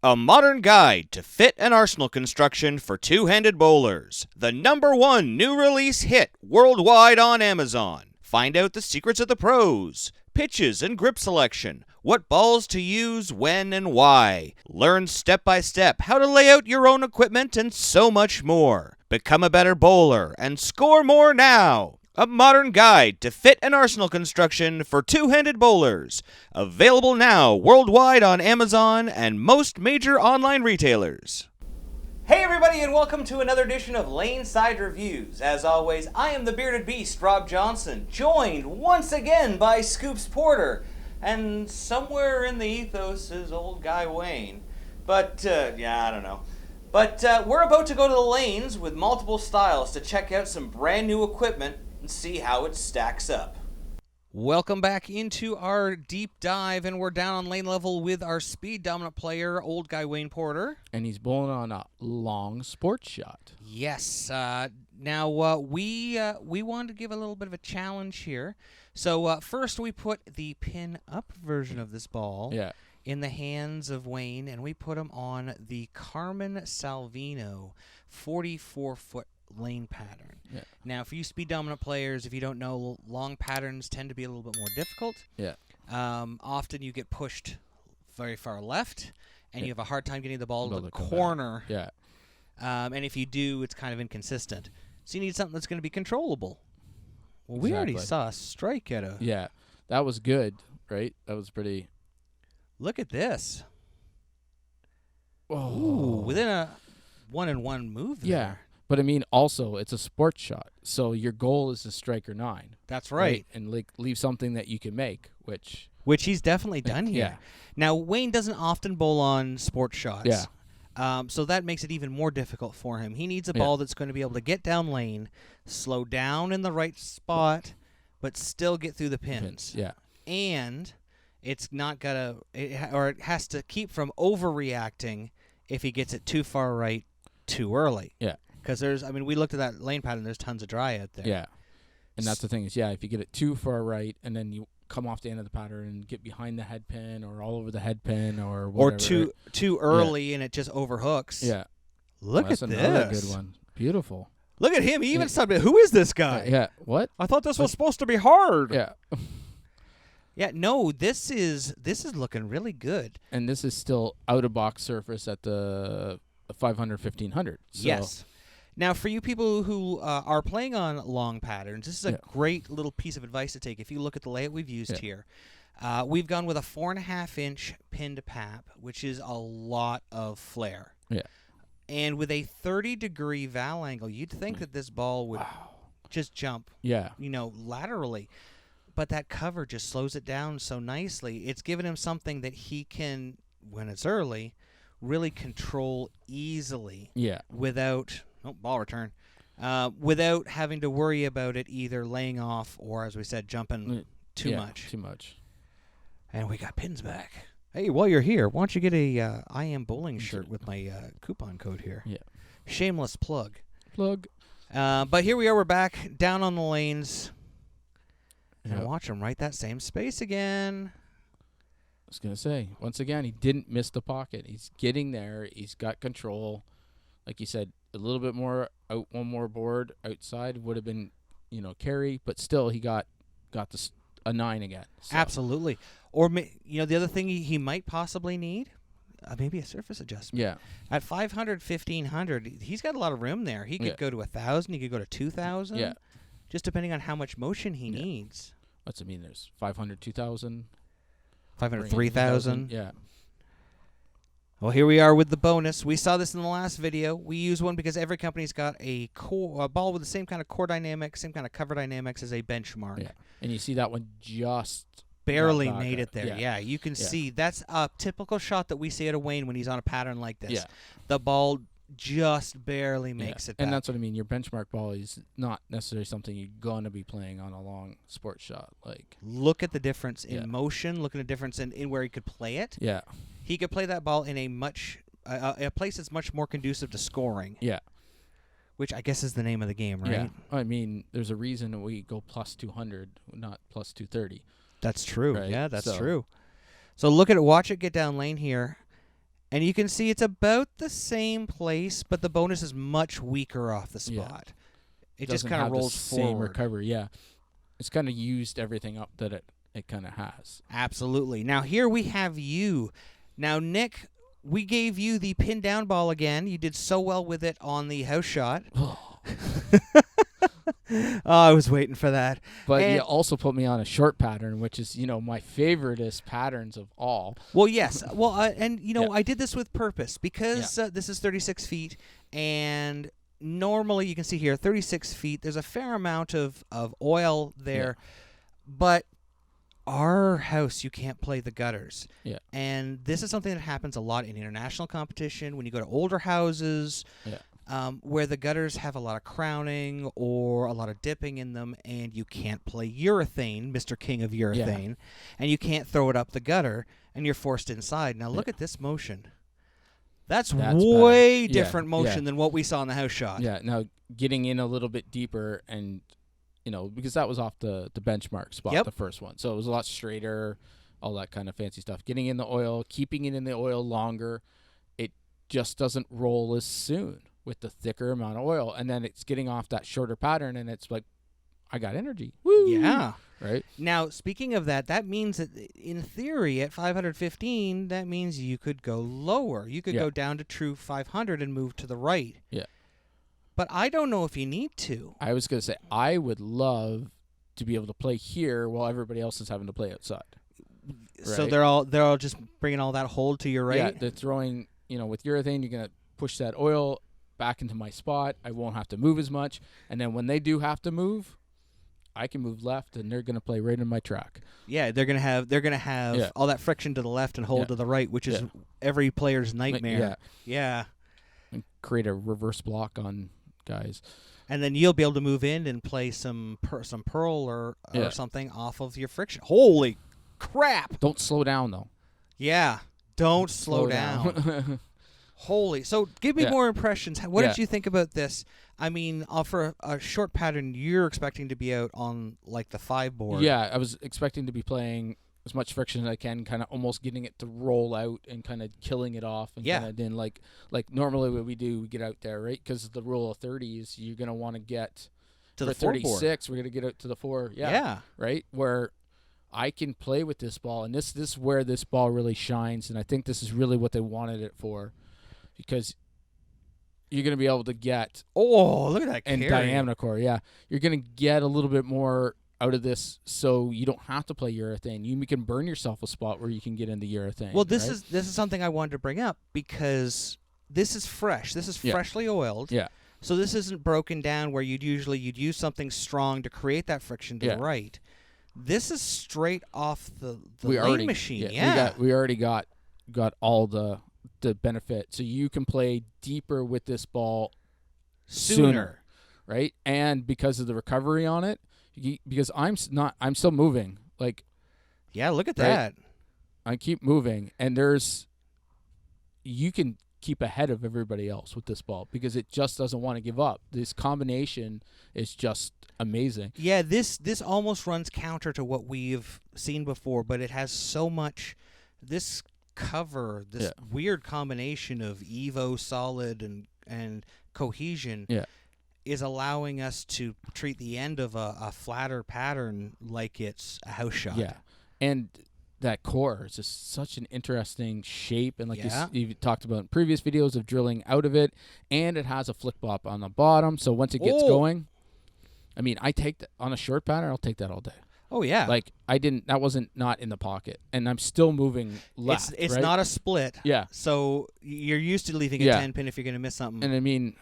A modern guide to fit and arsenal construction for two-handed bowlers. The #1 new release hit worldwide on Amazon. Find out the secrets of the pros, pitches and grip selection, what balls to use, when and why. Learn step by step how to lay out your own equipment and so much more. Become a better bowler and score more now. A modern guide to fit and arsenal construction for two-handed bowlers. Available now worldwide on Amazon and most major online retailers. Hey everybody, and welcome to another edition of LaneSide Reviews. As always, I am the bearded beast, Rob Johnson, joined once again by Scoops Porter, and somewhere in the ethos is old guy Wayne. But, I don't know. But we're about to go to the lanes with multiple styles to check out some brand new equipment and see how it stacks up. Welcome back into our deep dive, and we're down on lane level with our speed dominant player, old guy Wayne Porter. And he's bowling on a long sports shot. Yes. Now, we wanted to give a little bit of a challenge here. So first we put the pin-up version of this ball in the hands of Wayne, and we put him on the Carmen Salvino 44-foot lane pattern. Yeah. Now, for you speed dominant players, if you don't know, long patterns tend to be a little bit more difficult. Yeah. Often you get pushed very far left, and you have a hard time getting the ball to the come corner. back. And if you do, it's kind of inconsistent. So you need something that's going to be controllable. Well, we already saw a strike at a... Yeah, that was good, right? That was pretty... Look at this. Oh. Ooh, within a 1-and-1 move there. Yeah. But, I mean, also, it's a sports shot. So your goal is to strike or 9. That's right. And leave something that you can make, which he's definitely done here. Yeah. Now, Wayne doesn't often bowl on sports shots. Yeah. So that makes it even more difficult for him. He needs a ball that's going to be able to get down lane, slow down in the right spot, but still get through the pins. Yeah. And it's not got it has to keep from overreacting if he gets it too far right too early. Yeah. Because we looked at that lane pattern, there's tons of dry out there. Yeah. And that's the thing is, if you get it too far right and then you come off the end of the pattern and get behind the head pin or all over the head pin or whatever. Or too early and it just overhooks. Yeah. Look at that's another this. good one. Beautiful. Look at him. He even started, who is this guy? Yeah. What? I thought this was supposed to be hard. Yeah. Yeah, no, this is looking really good. And this is still out-of-box surface at the 500, 1500. So. Yes. Now, for you people who are playing on long patterns, this is a great little piece of advice to take. If you look at the layout we've used here, we've gone with a 4.5-inch pinned pap, which is a lot of flare. Yeah. And with a 30-degree val angle, you'd think that this ball would just jump, laterally. But that cover just slows it down so nicely. It's given him something that he can, when it's early, really control easily. Yeah. Without ball return, without having to worry about it either laying off or, as we said, jumping too much. Too much. And we got pins back. Hey, while you're here, why don't you get a I Am Bowling shirt with my coupon code here? Yeah. Shameless plug. But here we are. We're back down on the lanes. Yep. And watch him right that same space again. I was going to say, once again, he didn't miss the pocket. He's getting there. He's got control. Like you said, a little bit more out, one more board outside would have been, carry, but still he got a 9 again. So. Absolutely. Or the other thing he might possibly need, maybe a surface adjustment. Yeah. At 500, 1500, he's got a lot of room there. He could go to 1,000. He could go to 2,000. Yeah. Just depending on how much motion he needs. There's 500, 2,000. 500, 3,000. Yeah. Well, here we are with the bonus. We saw this in the last video. We use one because every company's got a ball with the same kind of core dynamics, same kind of cover dynamics as a benchmark. Yeah. And you see that one just barely made it there. Yeah. You can see that's a typical shot that we see out of Wayne when he's on a pattern like this. Yeah. The ball just barely makes it back. And that's what I mean. Your benchmark ball is not necessarily something you're going to be playing on a long sports shot. Look at the difference in motion. Look at the difference in where he could play it. Yeah. He could play that ball in a place that's much more conducive to scoring. Yeah. Which I guess is the name of the game, right? Yeah. I mean, there's a reason we go plus 200, not plus 230. That's true. Right? Yeah, that's true. So look at it. Watch it get down lane here. And you can see it's about the same place, but the bonus is much weaker off the Yeah. spot. It just Doesn't kind of have rolls the same forward. recovery. Yeah, it's kind of used everything up that it kind of has. Absolutely. Now here we have you. Now, Nick, we gave you the pin down ball again. You did so well with it on the house shot. Oh, I was waiting for that. But And- you also put me on a short pattern, which is, my favoriteest patterns of all. Well, yes. Well, and Yeah. I did this with purpose because this is 36 feet, and normally you can see here 36 feet. There's a fair amount of oil there, but our house you can't play the gutters. Yeah. And this is something that happens a lot in international competition when you go to older houses. Yeah. Where the gutters have a lot of crowning or a lot of dipping in them, and you can't play urethane, Mr. King of urethane, and you can't throw it up the gutter, and you're forced inside. Now look at this motion. That's way better. different Yeah, motion yeah. than what we saw in the house shot. Yeah. Now getting in a little bit deeper, and because that was off the benchmark spot, Yep. the first one, so it was a lot straighter, all that kind of fancy stuff. Getting in the oil, keeping it in the oil longer, it just doesn't roll as soon with the thicker amount of oil, and then it's getting off that shorter pattern, and it's like, I got energy. Woo! Yeah. Right? Now, speaking of that, that means that in theory at 515, that means you could go lower. You could go down to true 500 and move to the right. Yeah. But I don't know if you need to. I was going to say, I would love to be able to play here while everybody else is having to play outside. So Right. they're all just bringing all that hold to your right? Yeah, they're throwing, with urethane, you're going to push that oil back into my spot. I won't have to move as much. And then when they do have to move, I can move left, and they're going to play right in my track. Yeah, they're gonna have all that friction to the left and hold to the right, which is every player's nightmare. Yeah. And create a reverse block on guys. And then you'll be able to move in and play some pearl or Yeah. something off of your friction. Holy crap! Don't slow down, though. Yeah, don't slow down. Holy! So give me more impressions. What did you think about this? I mean, for a short pattern, you're expecting to be out on like the 5 board. Yeah, I was expecting to be playing as much friction as I can, kind of almost getting it to roll out and kind of killing it off. And kind of then like normally what we do, we get out there, right? Because the rule of 30 is you're going to want to get to for the 4 36. board. We're going to get out to the 4. Yeah. Right? Where I can play with this ball, and this is where this ball really shines, and I think this is really what they wanted it for, because you're going to be able to get look at that and carry. diameter core. Yeah, you're going to get a little bit more out of this, so you don't have to play urethane. You can burn yourself a spot where you can get into urethane. Well, this is something I wanted to bring up because this is fresh. This is freshly oiled. Yeah. So this isn't broken down where you'd use something strong to create that friction to the right. This is straight off the lane machine. We already got all the benefit, so you can play deeper with this ball sooner, right? And because of the recovery on it, because I'm still moving. Like, yeah, look at that. I keep moving, and you can keep ahead of everybody else with this ball because it just doesn't want to give up. This combination is just amazing. Yeah, this almost runs counter to what we've seen before, but it has so much this weird combination of Evo solid and cohesion is allowing us to treat the end of a flatter pattern like it's a house shot. Yeah. And that core is just such an interesting shape, and like you talked about in previous videos of drilling out of it, and it has a flick bop on the bottom, so once it gets going, I mean, I take that on a short pattern, I'll take that all day. Oh yeah. Like that wasn't not in the pocket, and I'm still moving left. It's right? not a split. Yeah. So you're used to leaving a 10 pin if you're going to miss something. And I mean,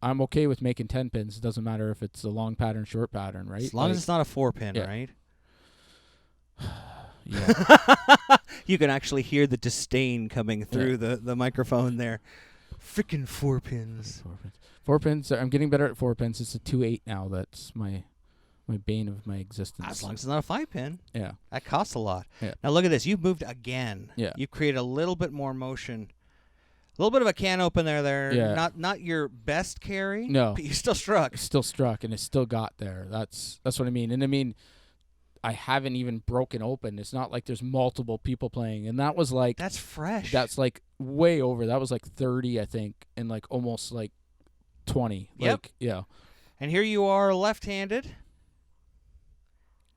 I'm okay with making 10 pins. It doesn't matter if it's a long pattern, short pattern, right? As long as it's not a 4 pin, right? Yeah. You can actually hear the disdain coming through the microphone there. Freaking 4 pins. 4 pins. I'm getting better at 4 pins. It's a 2/8 now. That's my bane of my existence. As long as it's not a 5 pin. Yeah. That costs a lot. Yeah. Now look at this. You've moved again. Yeah. You've created a little bit more motion. A little bit of a can open there. Yeah. Not your best carry. No. But you still struck. It's still struck, and it still got there. That's what I mean. And I mean, I haven't even broken open. It's not like there's multiple people playing. And that was like, That's fresh. that's like way over. That was like 30, I think, and like almost like 20. Yep. Like, yeah. And here you are left-handed.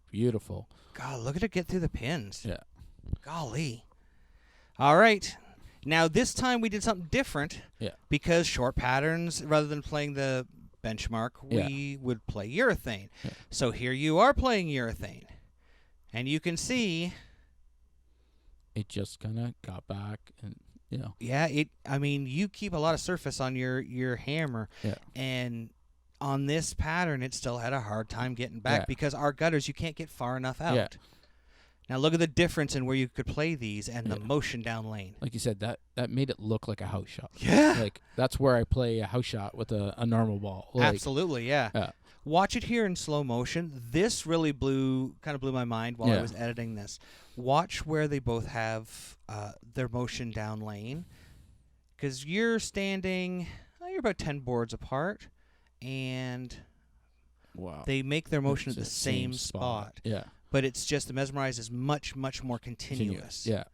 Beautiful. God, look at it get through the pins. Yeah. Golly. All right. Now, this time we did something different. Yeah. Because short patterns, rather than playing the benchmark, we would play urethane. Yeah. So here you are playing urethane. And you can see... It just kind of got back and, you know. Yeah, I mean, you keep a lot of surface on your hammer. Yeah. And on this pattern, it still had a hard time getting back because our gutters, you can't get far enough out. Yeah. Now, look at the difference in where you could play these and the motion down lane. Like you said, that made it look like a house shot. Yeah. Like, that's where I play a house shot with a normal ball. Like, Absolutely, yeah. Watch it here in slow motion. This really kind of blew my mind while I was editing this. Watch where they both have their motion down lane. Because you're standing, you're about 10 boards apart, and they make their motion at the same spot. Yeah. But it's just the Mesmerize is much, much more continuous. Yeah.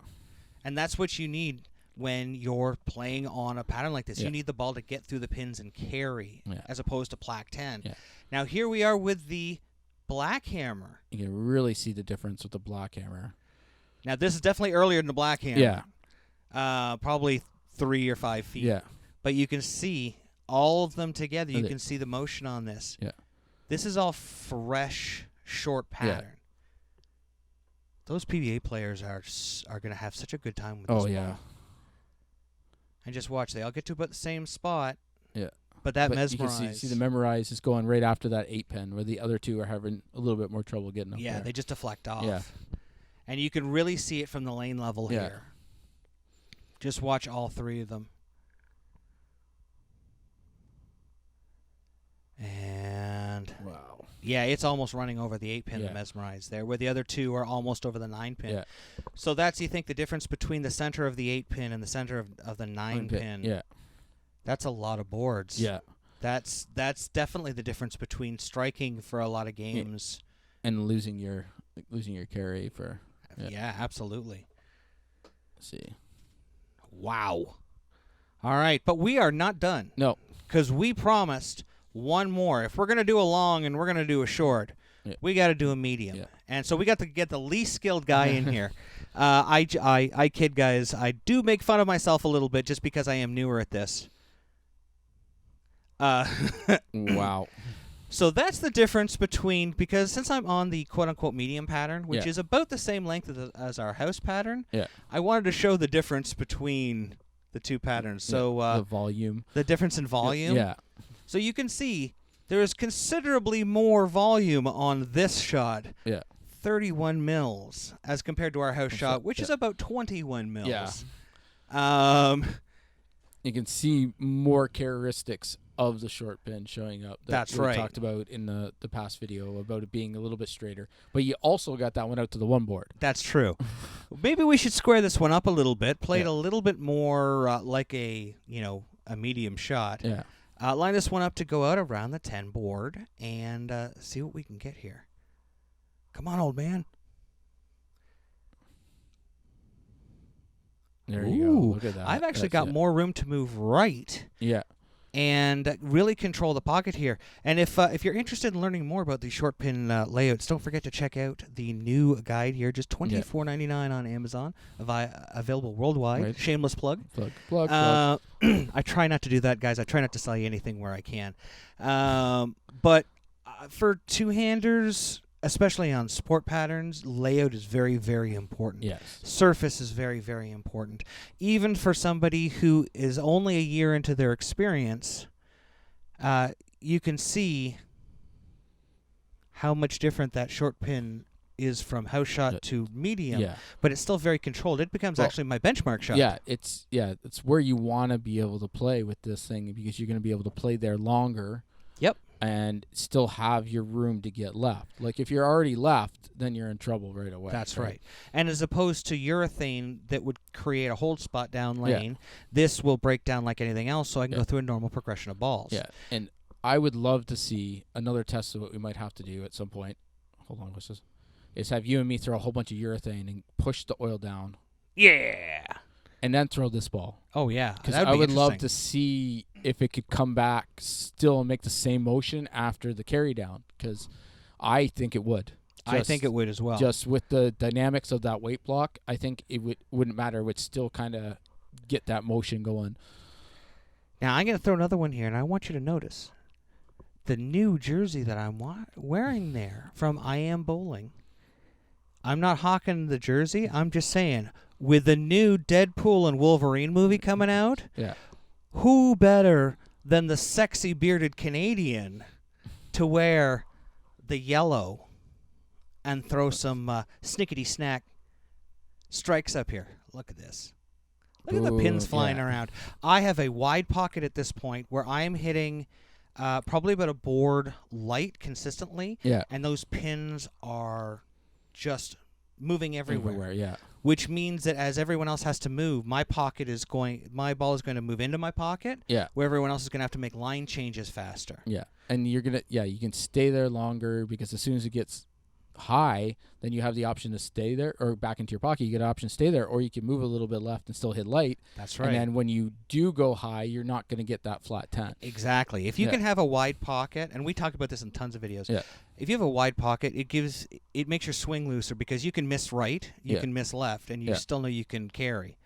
And that's what you need when you're playing on a pattern like this. Yeah. You need the ball to get through the pins and carry as opposed to plaque 10. Yeah. Now, here we are with the black hammer. You can really see the difference with the black hammer. Now, this is definitely earlier than the black hammer. Yeah. Probably 3 or 5 feet. Yeah. But you can see all of them together. You can see the motion on this. Yeah. This is all fresh, short pattern. Yeah. Those PBA players are going to have such a good time with this Oh, ball. yeah. And just watch. They all get to about the same spot. Yeah. But that Mesmerize. You can see the Mesmerize is going right after that 8-pin, where the other two are having a little bit more trouble getting up there. Yeah, they just deflect off. Yeah. And you can really see it from the lane level here. Just watch all 3 of them. And wow. Yeah, it's almost running over the 8-pin, the Mesmerize there, where the other 2 are almost over the 9-pin. Yeah. So that's, you think, the difference between the center of the 8-pin and the center of the 9-pin. Yeah. That's a lot of boards. Yeah. That's definitely the difference between striking for a lot of games and losing your carry for. Yeah, absolutely. Let's see. Wow. All right, but we are not done. No. Because we promised one more. If we're going to do a long and we're going to do a short, we got to do a medium. Yeah. And so we got to get the least skilled guy in here. I kid, guys. I do make fun of myself a little bit just because I am newer at this. Wow. So that's the difference between, because since I'm on the quote-unquote medium pattern, which is about the same length as our house pattern, I wanted to show the difference between the 2 patterns. So the volume. The difference in volume. Yeah. So you can see there is considerably more volume on this shot. Yeah. 31 mils as compared to our house shot, which is about 21 mils. Yeah. You can see more characteristics of the short pin showing up. That's we right. Talked about in the past video about it being a little bit straighter. But you also got that one out to the 1 board. That's true. Maybe we should square this one up a little bit, play it a little bit more like a medium shot. Yeah. Line this one up to go out around the 10 board and see what we can get here. Come on, old man. There you go. Look at that. I've actually got more room to move right. Yeah. And really control the pocket here. And if you're interested in learning more about these short pin layouts, don't forget to check out the new guide here. Just $24.99 on Amazon, available worldwide. Right. Shameless plug. Plug. I try not to do that, guys. I try not to sell you anything where I can. But for two-handers, especially on sport patterns, layout is very, very important. Yes. Surface is very, very important. Even for somebody who is only a year into their experience, you can see how much different that short pin is from house shot to medium. Yeah. But it's still very controlled. It becomes actually my benchmark shot. Yeah, it's where you want to be able to play with this thing, because you're going to be able to play there longer. Yep. And still have your room to get left. Like, if you're already left, then you're in trouble right away. That's right. And as opposed to urethane that would create a hold spot down lane, this will break down like anything else, so I can go through a normal progression of balls. Yeah, and I would love to see another test of what we might have to do at some point. Hold on, what's this? is have you and me throw a whole bunch of urethane and push the oil down, Yeah. and then throw this ball. Oh, yeah. Because That'd I be would love interesting. to see if it could come back still and make the same motion after the carry down. Because I think it would. I think it would as well. Just with the dynamics of that weight block, I think it wouldn't matter. It would still kind of get that motion going. Now, I'm going to throw another one here, and I want you to notice the new jersey that I'm wearing there from I Am Bowling. I'm not hawking the jersey. I'm just saying, with the new Deadpool and Wolverine movie coming out, Yeah. who better than the sexy bearded Canadian to wear the yellow and throw some snickety-snack strikes up here? Look at this. Look at the pins Ooh, flying yeah. around. I have a wide pocket at this point where I am hitting probably about a board light consistently, Yeah. and those pins are just moving everywhere. Yeah. Which means that as everyone else has to move, my ball is going to move into my pocket, Yeah. where everyone else is going to have to make line changes faster. Yeah. And you can stay there longer because as soon as it gets high, then you have the option to stay there or back into your pocket. You get an option to stay there, or you can move a little bit left and still hit light. That's right. And then when you do go high, you're not going to get that flat 10. Exactly. If you Yeah. can have a wide pocket, and we talked about this in tons of videos. Yeah. If you have a wide pocket, it makes your swing looser because you can miss right, you Yeah. can miss left, and you Yeah. still know you can carry.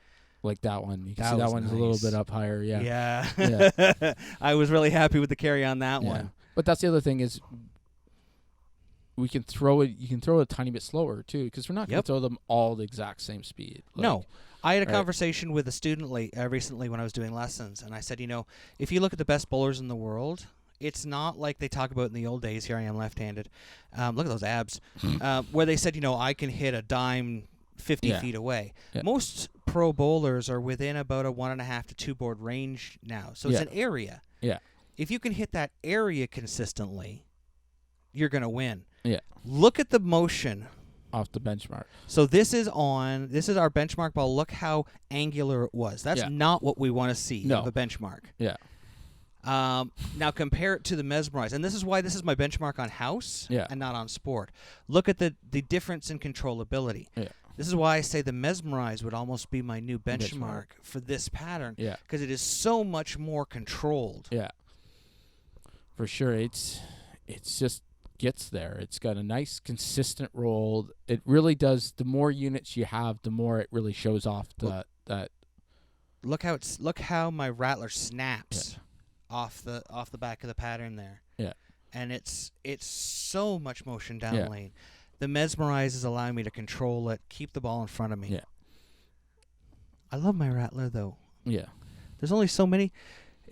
Like that one. You can That see that was one's a little nice. bit up higher. Yeah. Yeah. I was really happy with the carry on that Yeah. one. But that's the other thing is we can throw it. You can throw it a tiny bit slower too, because we're not going Yep. to throw them all the exact same speed. No. I had a right. conversation with a student recently when I was doing lessons, and I said, if you look at the best bowlers in the world, it's not like they talk about in the old days. Here I am left-handed. Look at those abs. Where they said, I can hit a dime 50 Yeah. feet away. Yeah. Most pro bowlers are within about a 1.5 to 2 board range now. So it's Yeah. an area. Yeah. If you can hit that area consistently, you're going to win. Yeah. Look at the motion. Off the benchmark. So this is our benchmark ball. Look how angular it was. That's Yeah. not what we want to see No. of a benchmark. Yeah. Now compare it to the Mesmerize. And this is why this is my benchmark on house Yeah. and not on sport. Look at the difference in controllability. Yeah. This is why I say the Mesmerize would almost be my new benchmark for this pattern. Yeah. Because it is so much more controlled. Yeah. For sure. It's just gets there. It's got a nice consistent roll. It really does. The more units you have, the more it really shows off that. Look how my rattler snaps off the back of the pattern there. Yeah. And it's so much motion down Yeah. lane. The Mesmerize is allowing me to control it, keep the ball in front of me. Yeah. I love my rattler though. Yeah. There's only so many.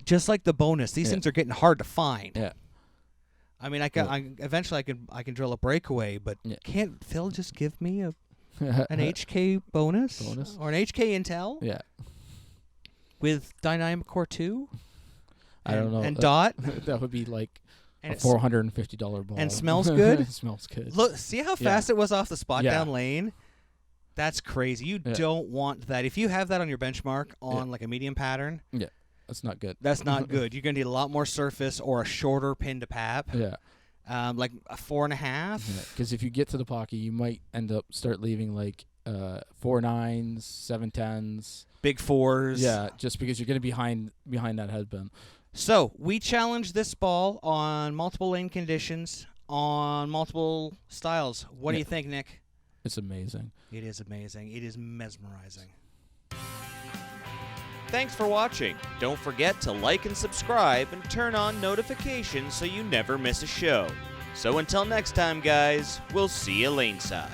Just like the bonus, these Yeah. things are getting hard to find. Yeah. I mean, eventually I can drill a breakaway, but Yeah. can't Phil just give me an HK bonus or an HK Intel Yeah. with Dynamic Core 2? I don't know. And dot. That would be like And a it's- $450 ball. and smells good? It smells good. Look, see how fast it was off the spot Yeah. down lane? That's crazy. You Yeah. don't want that. If you have that on your benchmark on like a medium pattern, That's not good. that's not good. You're going to need a lot more surface or a shorter pin to pap, Yeah. like a 4.5. Because if you get to the pocket, you might end up start leaving like 4 9s, 7 10s. Big 4s. Yeah, just because you're going to be behind that headband. So we challenged this ball on multiple lane conditions, on multiple styles. What do Yeah. you think, Nick? It's amazing. It is amazing. It is mesmerizing. Thanks for watching. Don't forget to like and subscribe and turn on notifications so you never miss a show. So until next time, guys, we'll see you laneside.